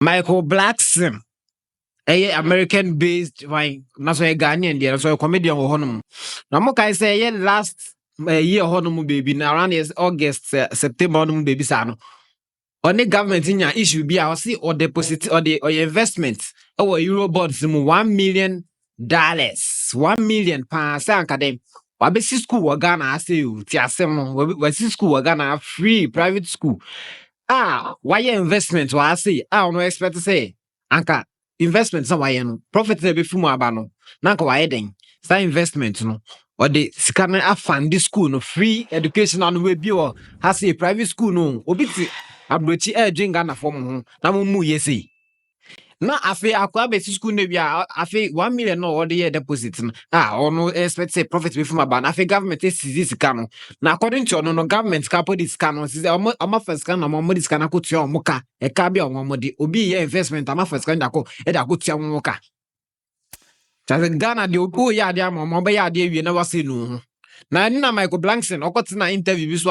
Michael Blackson. A American based wine, not so a Ghanaian, dear, so a comedian or honum. Now, Moka say, last year, honum baby, now around is August, September, baby, son. On the government in your issue, be our see or deposit or the or your investment. Our Euro bonds, $1 million. £1 million academic. Wabesi school wa Ghana ase you ti asem no wabesi school wa Ghana free private school. Why investment wa ase no expect say anka investment sa why no profit na be fimu aba no na anka why den sa investment no or the sika na afund school no free education no we bi o ha say private school no obi ti abrochi edwin Ghana form ho na mu yesi. Na afe akwa besi school na bia afe 1 million no order year deposit no ono expect say profit be from about afe government seize sika no na according to no government ka put this sika no say omo first sika na omo this sika na ko tua omo ka e ka bia omo de obi ye investment ama first sika ndako e da ko tua omo ka cha Ghana de opo ya de ama omo be ya de wie na wase no na ni na Michael Blackson okoti na interview bi so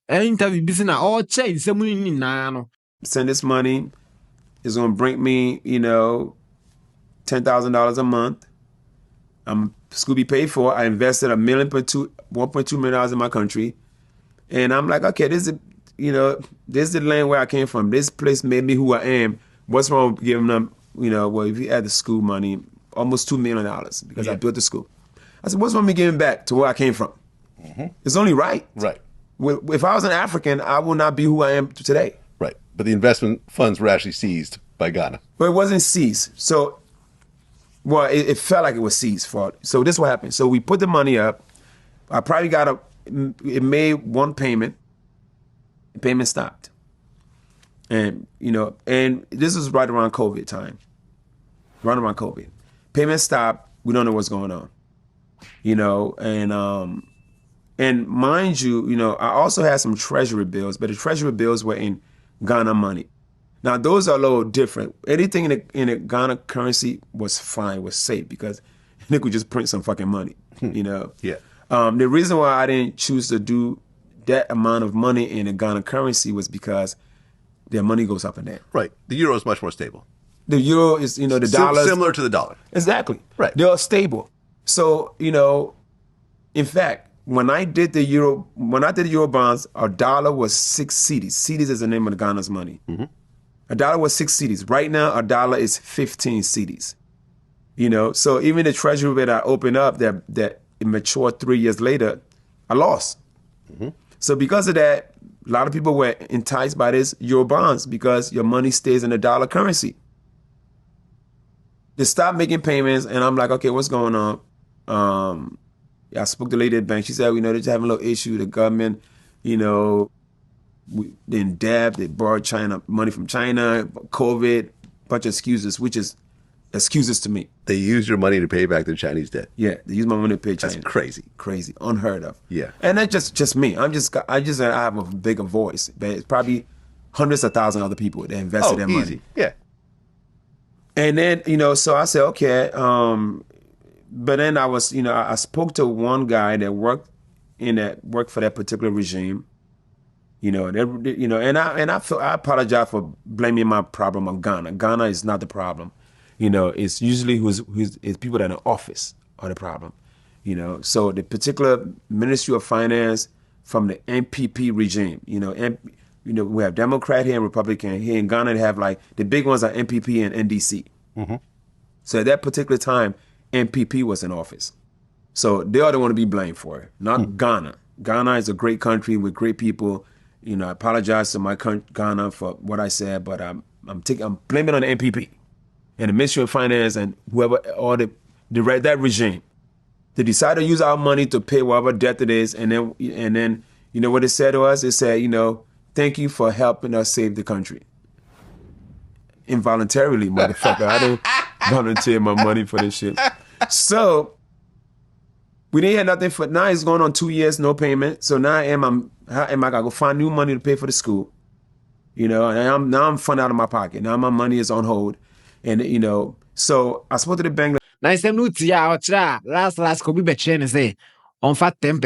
interview bi na all che nsemu ni na no send this money is going to bring me, $10,000 a month. School be paid for. I invested $1.2 million in my country. And I'm like, okay, this is the land where I came from. This place made me who I am. What's wrong with giving them, well, if you add the school money, almost $2 million because I built the school. I said, what's wrong with me giving back to where I came from? Mm-hmm. It's only right. Right. If I was an African, I would not be who I am today. Right. But the investment funds were actually seized by Ghana. But it wasn't seized. So, it felt like it was seized for it. So this is what happened. So we put the money up. I probably it made one payment. The payment stopped. And, and this was right around COVID time. Right around COVID. Payment stopped. We don't know what's going on. And mind you, I also had some treasury bills, but the treasury bills were in Ghana money. Now those are a little different. Anything in the Ghana currency was fine, was safe because they could just print some fucking money, Yeah. The reason why I didn't choose to do that amount of money in the Ghana currency was because their money goes up and down. Right. The euro is much more stable. The euro is, the dollar similar to the dollar. Exactly. Right. They're stable. So, in fact, when I did the euro bonds, our dollar was 6 cedis. Cedis is the name of the Ghana's money. Mm-hmm. A dollar was 6 cedis. Right now, a dollar is 15 cedis. So even the treasury that I opened up that it matured 3 years later, I lost. Mm-hmm. So because of that, a lot of people were enticed by this euro bonds because your money stays in the dollar currency. They stopped making payments, and I'm like, okay, what's going on? I spoke to the lady at the bank. She said, they're just having a little issue. The government, they're in debt. They borrowed money from China, COVID, bunch of excuses, which is excuses to me. They used your money to pay back their Chinese debt. Yeah, they use my money to pay China. That's crazy. Crazy, unheard of. Yeah. And that's just me. I have a bigger voice. But it's probably hundreds of thousands of other people that invested their money. Yeah. And then, so I said, okay, but then I was, I spoke to one guy that worked for that particular regime, and I apologize for blaming my problem on Ghana. Ghana is not the problem, it's usually it's people that are in office are the problem, So the particular Ministry of Finance from the NPP regime, we have Democrat here and Republican here in Ghana. They have the big ones are NPP and NDC. Mm-hmm. So at that particular time, NPP was in office. So they are the one to be blamed for it, not Ghana. Ghana is a great country with great people. I apologize to my Ghana for what I said, but I'm blaming on the NPP and the Ministry of Finance and whoever, or that regime. They decided to use our money to pay whatever debt it is, and then what they said to us? They said, thank you for helping us save the country. Involuntarily, motherfucker. I didn't volunteer my money for this shit. So we didn't have nothing for now. It's going on 2 years, no payment. So now how am I gonna go find new money to pay for the school? And I'm funding out of my pocket. Now my money is on hold, and so I spoke to the bank. Na isem no tia ochra last ko bi be che ne say on fa 10%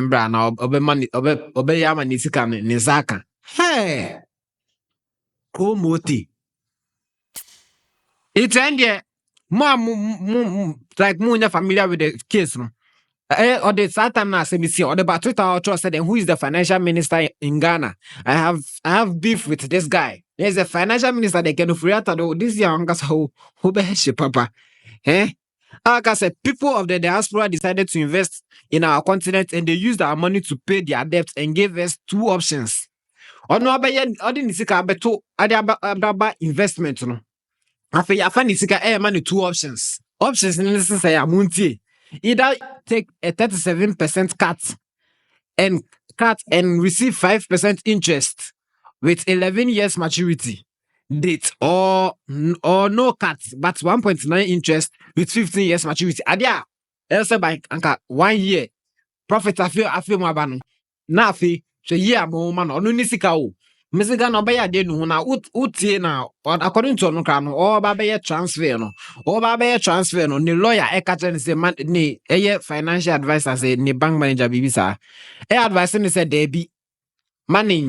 mbra na obe money obe ya mani sika ne zaka. Hey. Ko moti. It's end like more familiar with the case. No? Or the that time now, say me see, or the about Twitter or said, who is the financial minister in Ghana? I have beef with this guy. There's a financial minister they can free out this young who be papa. Eh? Like I said, people of the diaspora decided to invest in our continent and they used our money to pay their debts and gave us two options. Or no, I didn't see investment. No. Afei yafa ne sika ma ne two options. Options ne say amuntie. Either take a 37% cut and receive 5% interest with 11 years maturity date or no cut but 1.9 interest with 15 years maturity. Adia else by anka 1 year profit afi mo aba no. Na afi hwe year mo ma no ni sika o. Mesiga no be ya de nu na utie na according to no kra no o ba be transfer no ne lawyer e ka tell say man ne financial advisor say ne bank manager bibisa advice ne say there be money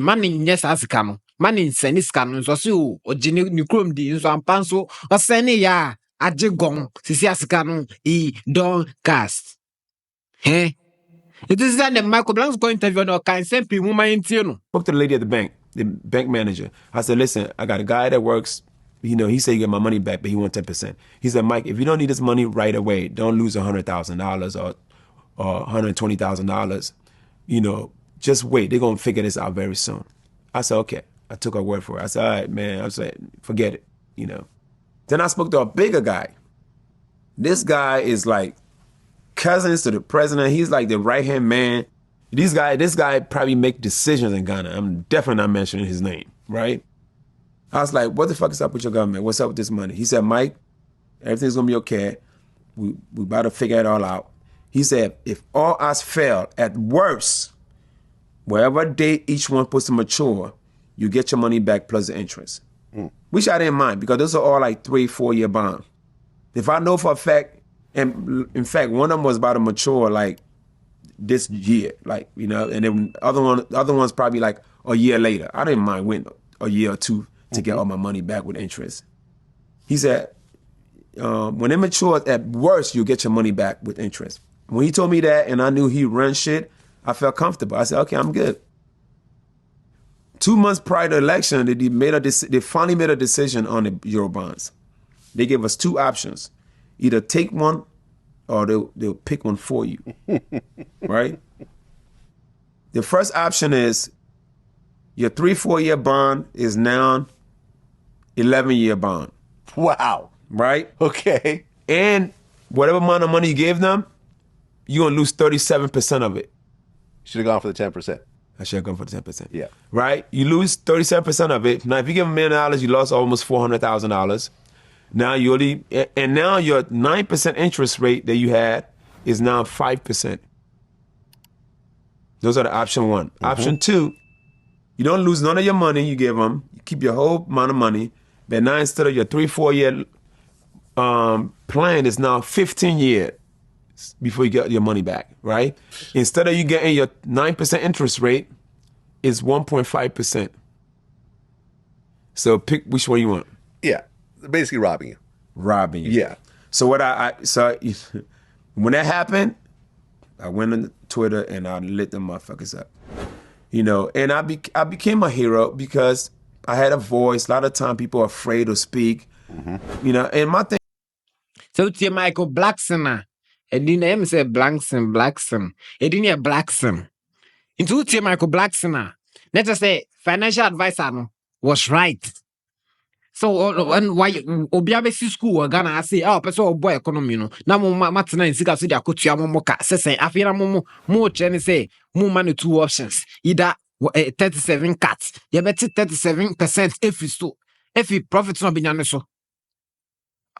yes asika no money send sika no so so ogine ni krom di so ampa so o send ya ajegon sisi asika no e don cast it is that the Michael Blackson go interview no can send people money no. Spoke to the lady at the bank manager. I said, listen, I got a guy that works, he said he get my money back, but he want 10%. He said, Mike, if you don't need this money right away, don't lose $100,000 or $120,000. Just wait. They're going to figure this out very soon. I said, okay. I took her word for it. I said, all right, man. I said, forget it, Then I spoke to a bigger guy. This guy is like cousins to the president. He's like the right-hand man. This guy probably make decisions in Ghana. I'm definitely not mentioning his name, right? I was like, what the fuck is up with your government? What's up with this money? He said, Mike, everything's gonna be okay. We about to figure it all out. He said, if all odds fail, at worst, wherever date each one puts to mature, you get your money back plus the interest. Which I didn't mind because those are all like 3-4 year bonds. If I know for a fact, and in fact, one of them was about to mature like this year, and then other ones probably like a year later. I didn't mind waiting a year or two to get all my money back with interest. He said, when it matures, at worst, you'll get your money back with interest. When he told me that and I knew he ran shit, I felt comfortable. I said, okay, I'm good. 2 months prior to the election, they finally made a decision on the Euro bonds. They gave us two options. Either take one or they'll pick one for you, right? The first option is your 3-4 year bond is now 11-year bond. Wow. Right? Okay. And whatever amount of money you gave them, you're going to lose 37% of it. Should have gone for the 10%. I should have gone for the 10%. Yeah. Right? You lose 37% of it. Now, if you give them $1 million, you lost almost $400,000. Now your 9% interest rate that you had is now 5%. Those are the option one. Option two, you don't lose none of your money you give them. You keep your whole amount of money. But now instead of your 3-4 year plan is now 15 years before you get your money back, right? Instead of you getting your 9% interest rate, it's 1.5%. So pick which one you want. Yeah. Basically robbing you. Robbing you. Yeah. So when that happened, I went on Twitter and I lit them motherfuckers up. And I became a hero because I had a voice. A lot of time people are afraid to speak. And my thing. So it's Michael Blackson. And then him say Blackson. It didn't Blackson. Into it's Michael Blackson. Let's just say financial advisor was right. So and why obiabe si school wa Ghana say person boy economy no na mo matena nsika so dia kotua mo ka sesen afira mo che say mo man two options either 37 cuts you bet 37% if profit no binya so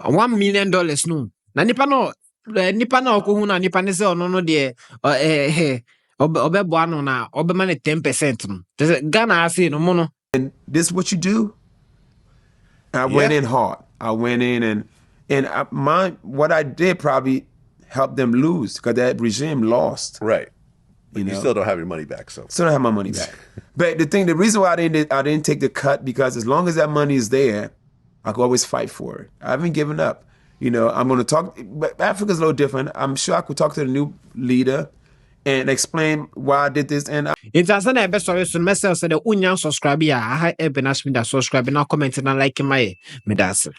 $1 million no na nipa na okohu na nipa ne say ono no de obebo ano na obema ne 10% no Ghana say no mo no. And this is what you do. I went in hard. I went in and what I did probably helped them lose because that regime lost. Right. But you still don't have your money back. So still don't have my money back. But the reason why I didn't take the cut because as long as that money is there, I could always fight for it. I haven't given up. You know, I'm going to talk, but Africa's a little different. I'm sure I could talk to the new leader and explain why I did this. And It's as an episode, so myself said the unya subscribe ya. I have been asking that subscribe and comment and like my medicine.